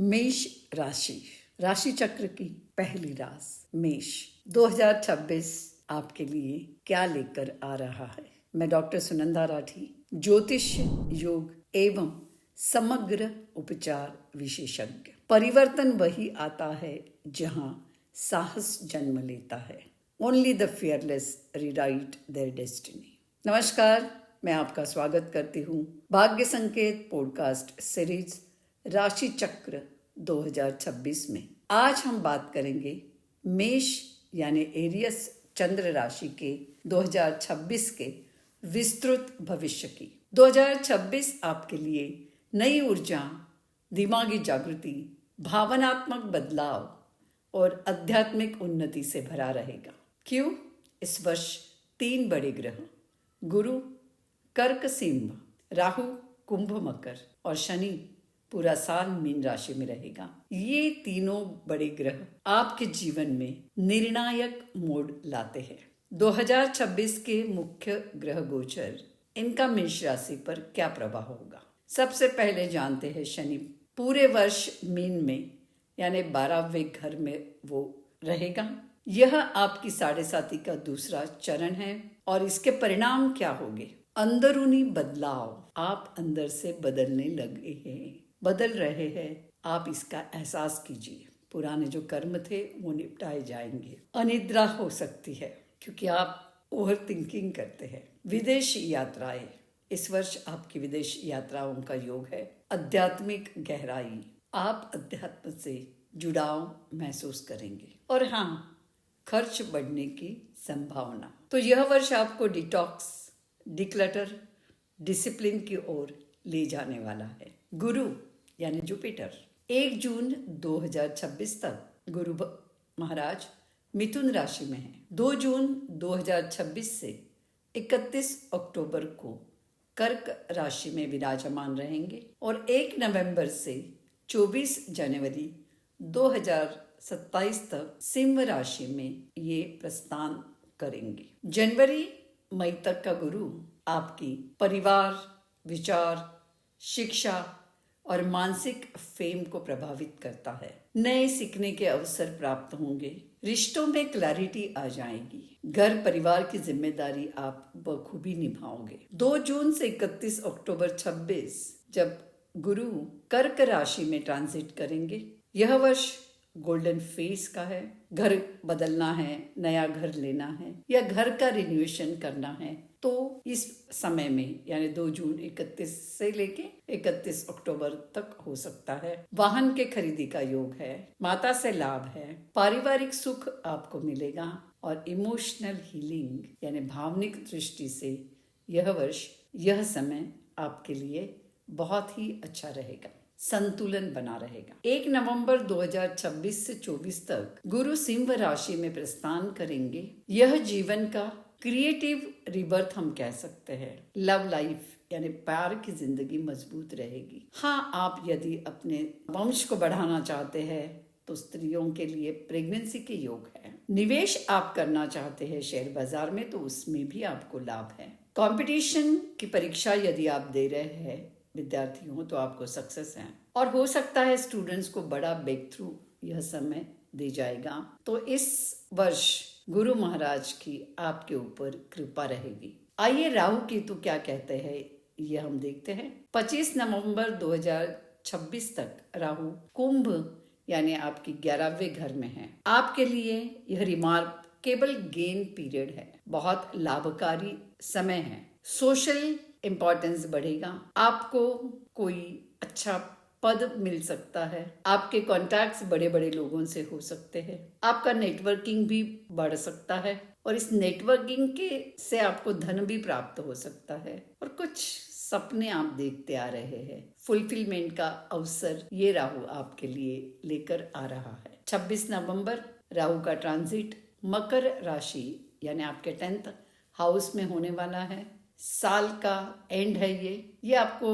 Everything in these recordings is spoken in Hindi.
मेष राशि, राशि चक्र की पहली राशि मेष। 2026 आपके लिए क्या लेकर आ रहा है? मैं डॉक्टर सुनंदा राठी, ज्योतिष, योग एवं समग्र उपचार विशेषज्ञ। परिवर्तन वही आता है जहां साहस जन्म लेता है। Only the fearless rewrite their destiny. नमस्कार, मैं आपका स्वागत करती हूँ भाग्य संकेत पॉडकास्ट सीरीज राशि चक्र 2026 में। आज हम बात करेंगे मेष यानी एरियस चंद्र राशि के 2026 के विस्तृत भविष्य की। 2026 आपके लिए नई ऊर्जा, दिमागी जागृति, भावनात्मक बदलाव और आध्यात्मिक उन्नति से भरा रहेगा। क्यों? इस वर्ष 3 बड़े ग्रह गुरु कर्क सिंह, राहु कुंभ मकर और शनि पूरा साल मीन राशि में रहेगा। ये तीनों बड़े ग्रह आपके जीवन में निर्णायक मोड़ लाते हैं। 2026 के मुख्य ग्रह गोचर, इनका मेष राशि पर क्या प्रभाव होगा? सबसे पहले जानते हैं शनि पूरे वर्ष मीन में यानी 12वें घर में वो रहेगा। यह आपकी 7.5 का दूसरा चरण है और इसके परिणाम क्या होंगे? अंदरूनी बदलाव, आप अंदर से बदल रहे हैं। आप इसका एहसास कीजिए। पुराने जो कर्म थे वो निपटाए जाएंगे। अनिद्रा हो सकती है क्योंकि आप ओवर थिंकिंग करते हैं। विदेश यात्राएं, इस वर्ष आपकी विदेश यात्राओं का योग है। आध्यात्मिक गहराई, आप अध्यात्म से जुड़ाव महसूस करेंगे। और हाँ, खर्च बढ़ने की संभावना। तो यह वर्ष आपको डिटॉक्स, डिक्लटर, डिसिप्लिन की ओर ले जाने वाला है। गुरु यानी जुपिटर 1 जून 2026 तक गुरु महाराज मिथुन राशि में है। 2 जून 2026 से 31 अक्टूबर को कर्क राशि में विराजमान रहेंगे और 1 नवंबर से 24 जनवरी 2027 तक सिंह राशि में ये प्रस्थान करेंगे। जनवरी मई तक का गुरु आपकी परिवार, विचार, शिक्षा और मानसिक फेम को प्रभावित करता है। नए सीखने के अवसर प्राप्त होंगे। रिश्तों में क्लैरिटी आ जाएगी। घर परिवार की जिम्मेदारी आप बखूबी निभाओगे। 2 जून से 31 अक्टूबर 26 जब गुरु कर्क राशि में ट्रांजिट करेंगे। यह वर्ष गोल्डन फेज का है। घर बदलना है, नया घर लेना है या घर का रिन्यूएशन करना है तो इस समय में यानी 2 जून 31 से लेके 31 अक्टूबर तक हो सकता है। वाहन के खरीदी का योग है। माता से लाभ है। पारिवारिक सुख आपको मिलेगा और इमोशनल हीलिंग यानी भावनिक दृष्टि से यह समय आपके लिए बहुत ही अच्छा रहेगा। संतुलन बना रहेगा। 1 नवंबर 2026 से 24 तक गुरु सिंह राशि में प्रस्थान करेंगे। यह जीवन का क्रिएटिव रिबर्थ हम कह सकते हैं। लव लाइफ यानी प्यार की जिंदगी मजबूत रहेगी। हाँ, आप यदि अपने वंश को बढ़ाना चाहते हैं तो स्त्रियों के लिए प्रेगनेंसी के योग है। निवेश आप करना चाहते हैं शेयर बाजार में तो उसमें भी आपको लाभ है। कंपटीशन की परीक्षा यदि आप दे रहे हैं विद्यार्थी हो तो आपको सक्सेस है और हो सकता है स्टूडेंट्स को बड़ा ब्रेक थ्रू यह समय दे जाएगा। तो इस वर्ष गुरु महाराज की आपके ऊपर कृपा रहेगी। आइए राहु केतु क्या कहते हैं ये हम देखते हैं। 25 नवंबर 2026 तक राहु कुंभ यानी आपकी 11वें घर में है। आपके लिए यह रिमार्केबल गेन पीरियड है। बहुत लाभकारी समय है। सोशल इम्पोर्टेंस बढ़ेगा। आपको कोई अच्छा पद मिल सकता है। आपके कॉन्टैक्ट्स बड़े बड़े लोगों से हो सकते हैं। आपका नेटवर्किंग भी बढ़ सकता है और इस नेटवर्किंग के से आपको धन भी प्राप्त हो सकता है और कुछ सपने आप देखते आ रहे हैं। फुलफिलमेंट का अवसर ये राहु आपके लिए लेकर आ रहा है। 26 नवंबर राहु का ट्रांजिट मकर राशि यानी आपके 10th हाउस में होने वाला है। साल का एंड है ये आपको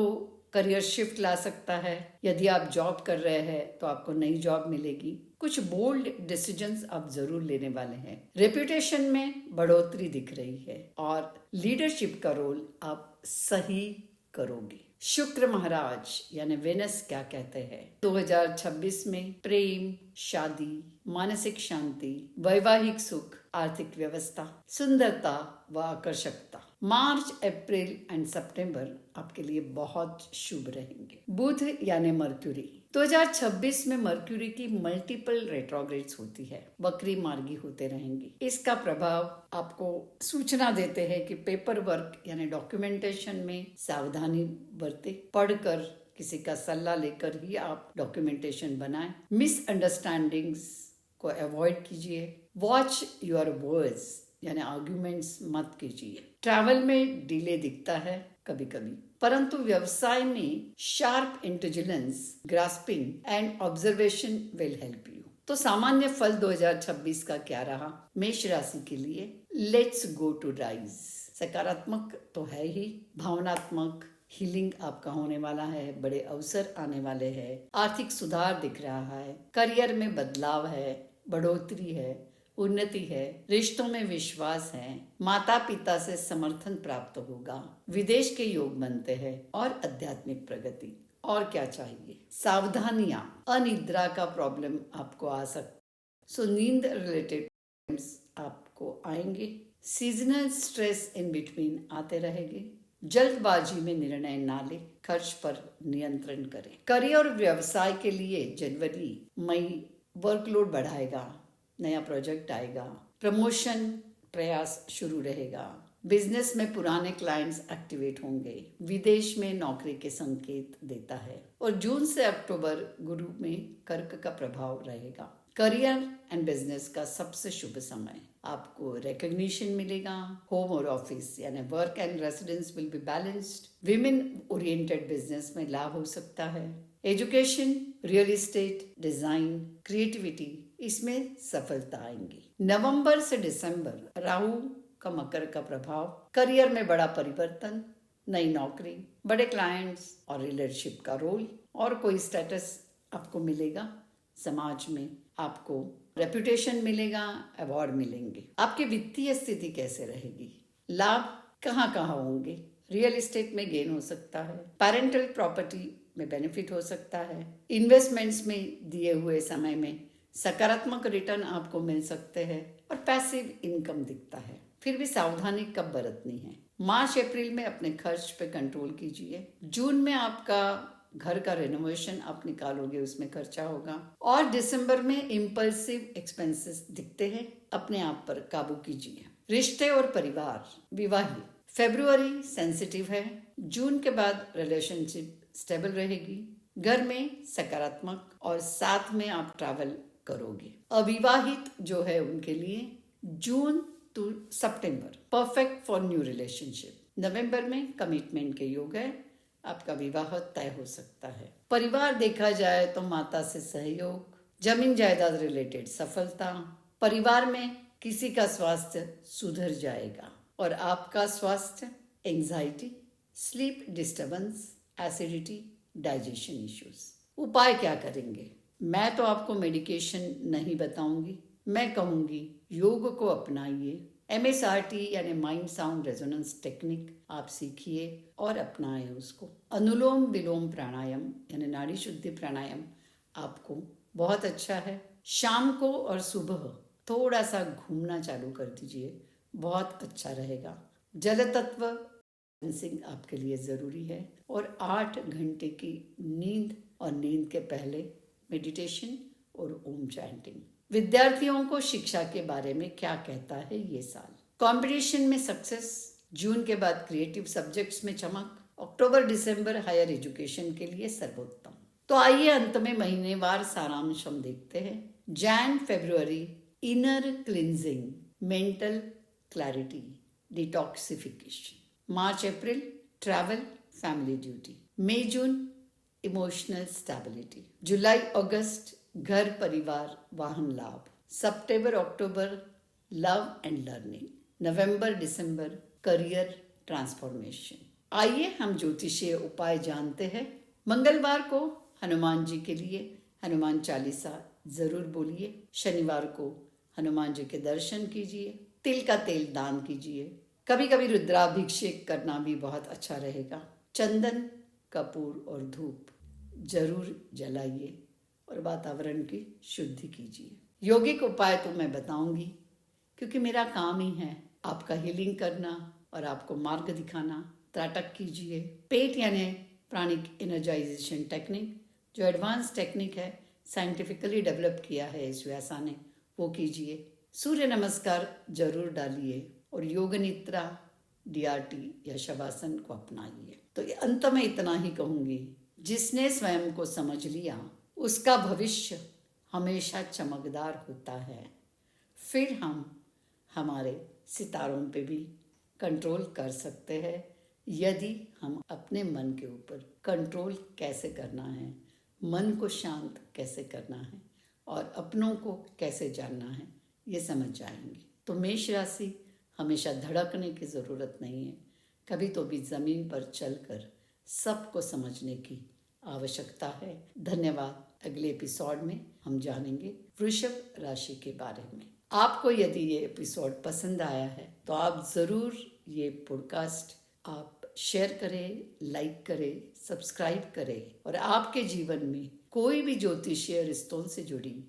करियर शिफ्ट ला सकता है। यदि आप जॉब कर रहे हैं तो आपको नई जॉब मिलेगी। कुछ बोल्ड डिसीजंस आप जरूर लेने वाले हैं। रेपुटेशन में बढ़ोतरी दिख रही है और लीडरशिप का रोल आप सही करोगे। शुक्र महाराज यानी वेनस क्या कहते हैं। 2026 में प्रेम, शादी, मानसिक शांति, वैवाहिक सुख, आर्थिक व्यवस्था, सुंदरता व आकर्षकता। मार्च, अप्रैल एंड सितंबर आपके लिए बहुत शुभ रहेंगे। बुध यानी मर्क्यूरी, 2026 में मर्क्यूरी की मल्टीपल रेट्रोग्रेड्स होती है, वक्री मार्गी होते रहेंगी। इसका प्रभाव आपको सूचना देते हैं कि पेपर वर्क यानी डॉक्यूमेंटेशन में सावधानी बरते, पढ़कर किसी का सलाह लेकर ही आप डॉक्यूमेंटेशन बनाएं। मिसअंडरस्टैंडिंग्स को अवॉइड कीजिए। वॉच योर वर्ड्स यानी आर्ग्यूमेंट्स मत कीजिए। ट्रैवल में डिले दिखता है कभी कभी, परंतु व्यवसाय में sharp intelligence, grasping and observation will help you. तो सामान्य फल 2026 का क्या रहा मेष राशि के लिए। Let's go to rise. सकारात्मक तो है ही, भावनात्मक हीलिंग आपका होने वाला है, बड़े अवसर आने वाले हैं, आर्थिक सुधार दिख रहा है, करियर में बदलाव है, बढ़ोतरी है, उन्नति है, रिश्तों में विश्वास है, माता पिता से समर्थन प्राप्त होगा, विदेश के योग बनते हैं और आध्यात्मिक प्रगति। और क्या चाहिए। सावधानियां, अनिद्रा का प्रॉब्लम आपको आ सकता, सो नींद रिलेटेड आपको आएंगे। सीजनल स्ट्रेस इन बिटवीन आते रहेंगे। जल्दबाजी में निर्णय ना ले, खर्च पर नियंत्रण करें। करियर और व्यवसाय के लिए जनवरी मई वर्कलोड बढ़ाएगा, नया प्रोजेक्ट आएगा, प्रमोशन प्रयास शुरू रहेगा, बिजनेस में पुराने क्लाइंट्स एक्टिवेट होंगे, विदेश में नौकरी के संकेत देता है। और जून से अक्टूबर गुरु में कर्क का प्रभाव रहेगा। करियर एंड बिजनेस का सबसे शुभ समय, आपको रिकॉग्निशन मिलेगा। होम और ऑफिस यानी work and residence will be balanced. Women oriented business में लाभ हो सकता है। Education, real estate, design, creativity, इसमें सफलता आएंगी। नवंबर से दिसंबर राहु का मकर का प्रभाव, करियर में बड़ा परिवर्तन, नई नौकरी, बड़े क्लाइंट्स और लीडरशिप का रोल, और कोई स्टेटस आपको मिलेगा समाज में, आपको रेपुटेशन मिलेगा, अवार्ड मिलेंगे। आपकी वित्तीय स्थिति कैसे रहेगी, लाभ कहाँ कहाँ होंगे। रियल एस्टेट में गेन हो सकता है, पेरेंटल प्रॉपर्टी में बेनिफिट हो सकता है, इन्वेस्टमेंट्स में दिए हुए समय में सकारात्मक रिटर्न आपको मिल सकते हैं और पैसिव इनकम दिखता है। फिर भी सावधानी कब बरतनी है। मार्च अप्रैल में अपने खर्च पे कंट्रोल कीजिए। जून में आपका घर का रेनोवेशन आप निकालोगे, उसमें खर्चा होगा। और दिसंबर में इम्पल्सिव एक्सपेंसेस दिखते हैं, अपने आप पर काबू कीजिए। रिश्ते और परिवार, विवाहित, फरवरी सेंसिटिव है, जून के बाद रिलेशनशिप स्टेबल रहेगी, घर में सकारात्मक, और साथ में आप ट्रैवल करोगे। अविवाहित जो है उनके लिए June to September perfect for new relationship. नवंबर में कमिटमेंट के योग है, आपका विवाह तय हो सकता है। परिवार देखा जाए तो माता से सहयोग, जमीन जायदाद रिलेटेड सफलता, परिवार में किसी का स्वास्थ्य सुधर जाएगा और आपका स्वास्थ्य, anxiety, sleep disturbance, acidity, digestion issues. उपाय क्या करेंगे। मैं तो आपको मेडिकेशन नहीं बताऊंगी, मैं कहूंगी योग को अपनाइए। MSRT यानी माइंड साउंड रेजोनेंस टेक्निक आप सीखिए और अपनाएं उसको। अनुलोम विलोम प्राणायाम यानी नाड़ी शुद्धि प्राणायाम आपको बहुत अच्छा है। शाम को और सुबह थोड़ा सा घूमना चालू कर दीजिए, बहुत अच्छा रहेगा। जल तत्व बैलेंसिंग आपके लिए ज़रूरी है। और 8 घंटे की नींद, और नींद के पहले मेडिटेशन और ओम चैंटिंग। विद्यार्थियों को शिक्षा के बारे में क्या कहता है ये साल। कंपटीशन में सक्सेस, जून के बाद क्रिएटिव सब्जेक्ट्स में चमक, अक्टूबर दिसंबर हायर एजुकेशन के लिए सर्वोत्तम। तो आइए अंत में महीनेवार सारांश हम देखते हैं। जैन फरवरी inner cleansing, mental clarity, detoxification. मार्च अप्रैल ट्रैवल, फैमिली ड्यूटी। मई जून इमोशनल स्टेबिलिटी। जुलाई अगस्त घर परिवार वाहन लाभ। सितंबर अक्टूबर लव एंड लर्निंग। नवंबर दिसंबर करियर ट्रांसफॉर्मेशन। आइए हम ज्योतिषीय उपाय जानते हैं। मंगलवार को हनुमान जी के लिए हनुमान चालीसा जरूर बोलिए। शनिवार को हनुमान जी के दर्शन कीजिए, तिल का तेल दान कीजिए। कभी कभी रुद्राभिषेक करना भी बहुत अच्छा रहेगा। चंदन कपूर और धूप जरूर जलाइए और वातावरण की शुद्धि कीजिए। यौगिक उपाय तो मैं बताऊंगी, क्योंकि मेरा काम ही है आपका हीलिंग करना और आपको मार्ग दिखाना। त्राटक कीजिए। पेट यानी प्राणिक एनर्जाइजेशन टेक्निक, जो एडवांस टेक्निक है, साइंटिफिकली डेवलप किया है इस व्यासा ने, वो कीजिए। सूर्य नमस्कार जरूर डालिए और योग निद्रा, DRT या शवासन को अपनाइए। तो अंत में इतना ही कहूंगी, जिसने स्वयं को समझ लिया उसका भविष्य हमेशा चमकदार होता है। फिर हम हमारे सितारों पे भी कंट्रोल कर सकते हैं, यदि हम अपने मन के ऊपर कंट्रोल कैसे करना है, मन को शांत कैसे करना है और अपनों को कैसे जानना है, ये समझ जाएंगे। तो मेष राशि, हमेशा धड़कने की ज़रूरत नहीं है, कभी तो भी ज़मीन पर चलकर सबको समझने की आवश्यकता है। धन्यवाद। अगले एपिसोड में हम जानेंगे वृषभ राशि के बारे में। आपको यदि ये एपिसोड पसंद आया है तो आप ज़रूर ये पॉडकास्ट आप शेयर करें, लाइक करें, सब्सक्राइब करें। और आपके जीवन में कोई भी ज्योतिषीय रिश्तों से जुड़ी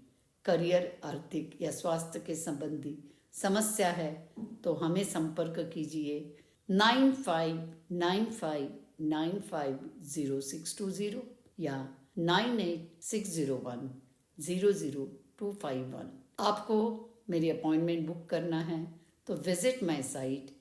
करियर, आर्थिक या स्वास्थ्य के संबंधी समस्या है तो हमें संपर्क कीजिए 9595950620 या 9860100251। आपको मेरी अपॉइंटमेंट बुक करना है तो विजिट माई साइट